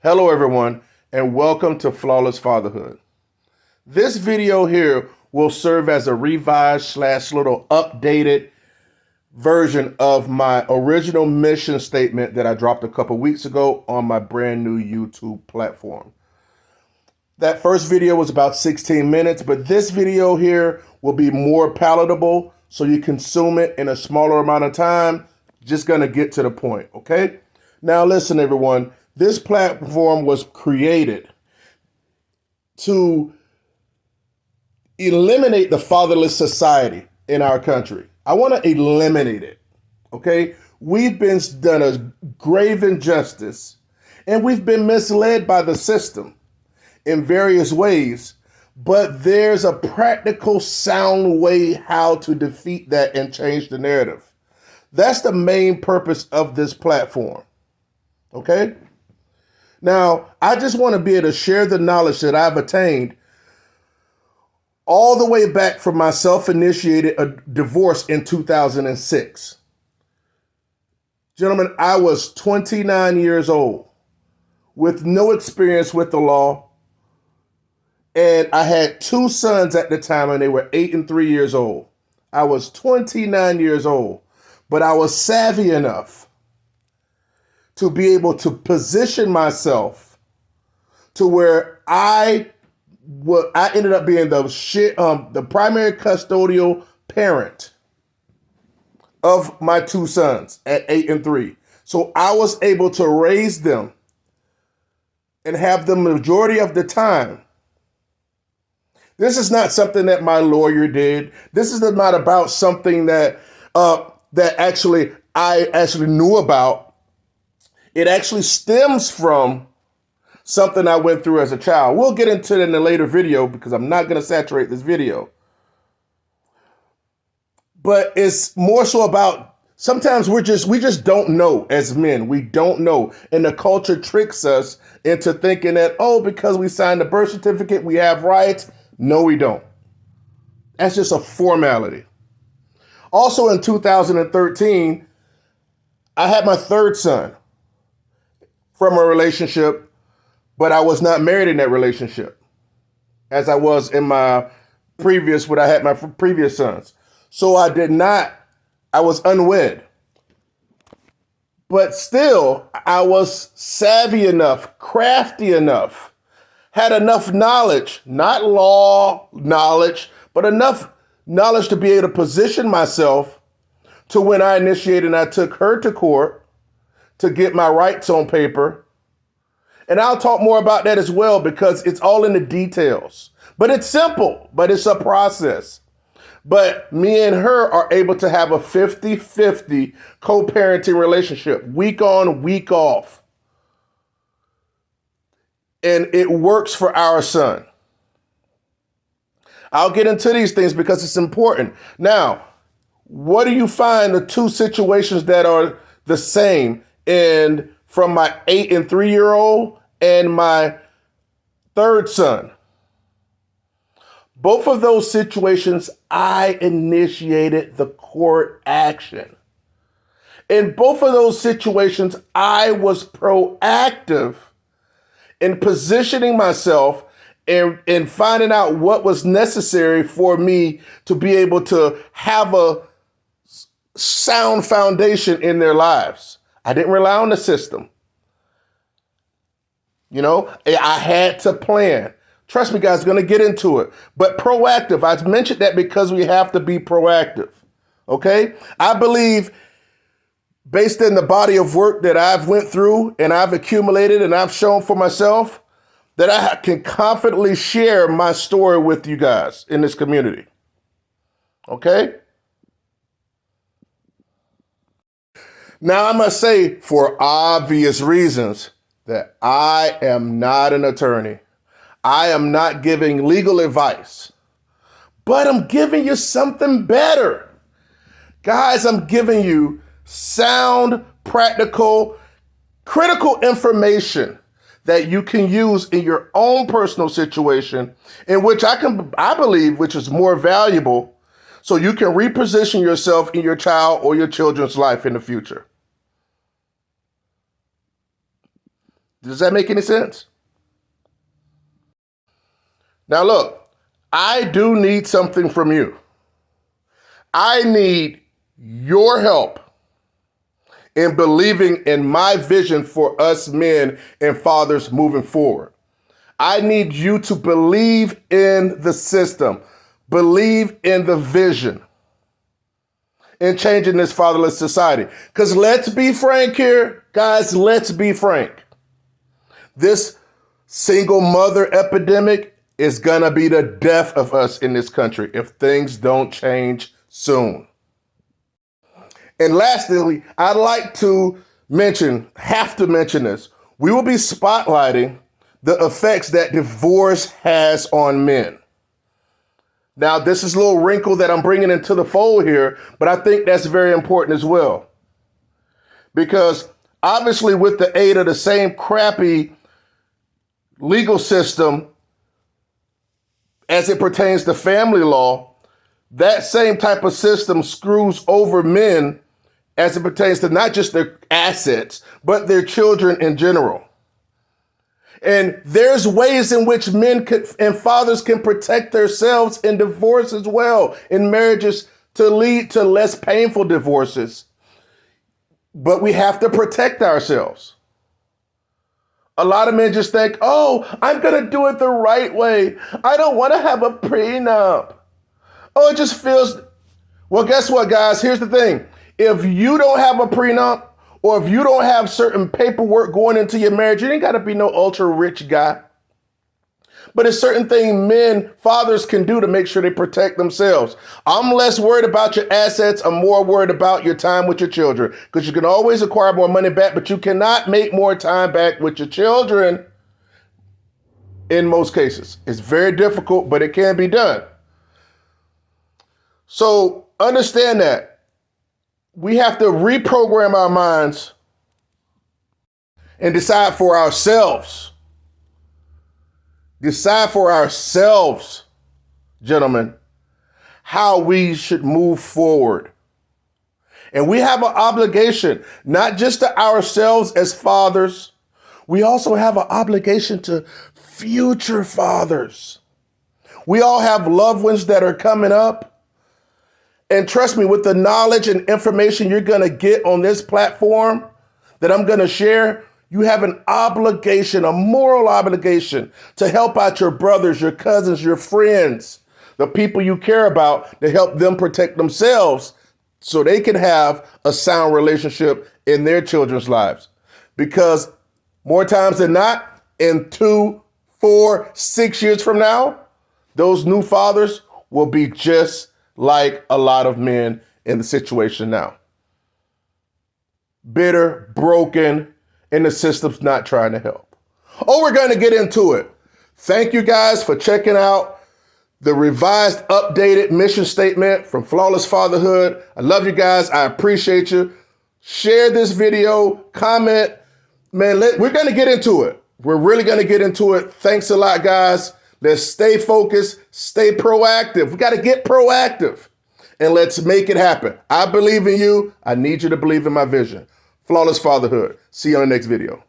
Hello everyone, and welcome to Flawless Fatherhood. This video here will serve as a revised slash little updated version of my original mission statement that I dropped a couple weeks ago on my brand new YouTube platform. That first video was about 16 minutes, but this video here will be more palatable so you consume it in a smaller amount of time. Just gonna get to the point, okay? Now listen everyone, this platform was created to eliminate the fatherless society in our country. I want to eliminate it, okay? We've been done a grave injustice and we've been misled by the system in various ways, but there's a practical, sound way how to defeat that and change the narrative. That's the main purpose of this platform, okay? Now, I just want to be able to share the knowledge that I've attained all the way back from my self-initiated divorce in 2006. Gentlemen, I was 29 years old with no experience with the law. And I had two sons at the time, and they were 8 and 3 years old. I was 29 years old, but I was savvy enough to be able to position myself to where I ended up being the primary custodial parent of my two sons at 8 and 3. So I was able to raise them and have the majority of the time. This is not something that my lawyer did. This is not about something that I actually knew about. It actually stems from something I went through as a child. We'll get into it in a later video because I'm not going to saturate this video. But it's more so about sometimes we just don't know as men. We don't know. And the culture tricks us into thinking that, oh, because we signed the birth certificate, we have rights. No, we don't. That's just a formality. Also in 2013, I had my third son from a relationship, but I was not married in that relationship as I was in my previous, when I had my previous sons. So I was unwed. But still, I was savvy enough, crafty enough, had enough knowledge, not law knowledge, but enough knowledge to be able to position myself to when I initiated and I took her to court to get my rights on paper. And I'll talk more about that as well because it's all in the details. But it's simple, but it's a process. But me and her are able to have a 50-50 co-parenting relationship, week on, week off. And it works for our son. I'll get into these things because it's important. Now, what do you find the two situations that are the same from my 8 and 3 year old and my third son? Both of those situations, I initiated the court action. In both of those situations, I was proactive in positioning myself and finding out what was necessary for me to be able to have a sound foundation in their lives. I didn't rely on the system. You know, I had to plan. Trust me, guys, going to get into it. But proactive, I mentioned that because we have to be proactive. Okay? I believe based in the body of work that I've went through and I've accumulated and I've shown for myself, that I can confidently share my story with you guys in this community. Okay? Now, I must say, for obvious reasons, that I am not an attorney. I am not giving legal advice, but I'm giving you something better. Guys, I'm giving you sound, practical, critical information that you can use in your own personal situation, in which I believe, which is more valuable, so you can reposition yourself in your child or your children's life in the future. Does that make any sense? Now look, I do need something from you. I need your help in believing in my vision for us men and fathers moving forward. I need you to believe in the system, believe in the vision, in changing this fatherless society. Because let's be frank here, guys, let's be frank. This single mother epidemic is gonna be the death of us in this country if things don't change soon. And lastly, I'd like to have to mention this. We will be spotlighting the effects that divorce has on men. Now, this is a little wrinkle that I'm bringing into the fold here, but I think that's very important as well. Because obviously with the aid of the same crappy legal system as it pertains to family law, that same type of system screws over men as it pertains to not just their assets, but their children in general. And there's ways in which men and fathers can protect themselves in divorce as well, in marriages, to lead to less painful divorces. But we have to protect ourselves. A lot of men just think, oh, I'm going to do it the right way. I don't want to have a prenup. Oh, it just feels... Well, guess what, guys? Here's the thing. If you don't have a prenup, or if you don't have certain paperwork going into your marriage, you ain't got to be no ultra rich guy. But it's certain things fathers can do to make sure they protect themselves. I'm less worried about your assets. I'm more worried about your time with your children, because you can always acquire more money back, but you cannot make more time back with your children in most cases. It's very difficult, but it can be done. So understand that. We have to reprogram our minds and decide for ourselves. Decide for ourselves, gentlemen, how we should move forward. And we have an obligation, not just to ourselves as fathers, we also have an obligation to future fathers. We all have loved ones that are coming up. And trust me, with the knowledge and information you're going to get on this platform that I'm going to share, you have an obligation, a moral obligation to help out your brothers, your cousins, your friends, the people you care about, to help them protect themselves so they can have a sound relationship in their children's lives. Because more times than not, in 2, 4, 6 years from now, those new fathers will be just like a lot of men in the situation now. Bitter, broken, and the system's not trying to help. Oh, we're going to get into it. Thank you guys for checking out the revised, updated mission statement from Flawless Fatherhood. I love you guys. I appreciate you. Share this video, comment. Man, we're going to get into it. We're really going to get into it. Thanks a lot, guys. Let's stay focused, stay proactive. We got to get proactive, and let's make it happen. I believe in you. I need you to believe in my vision. Flawless Fatherhood. See you on the next video.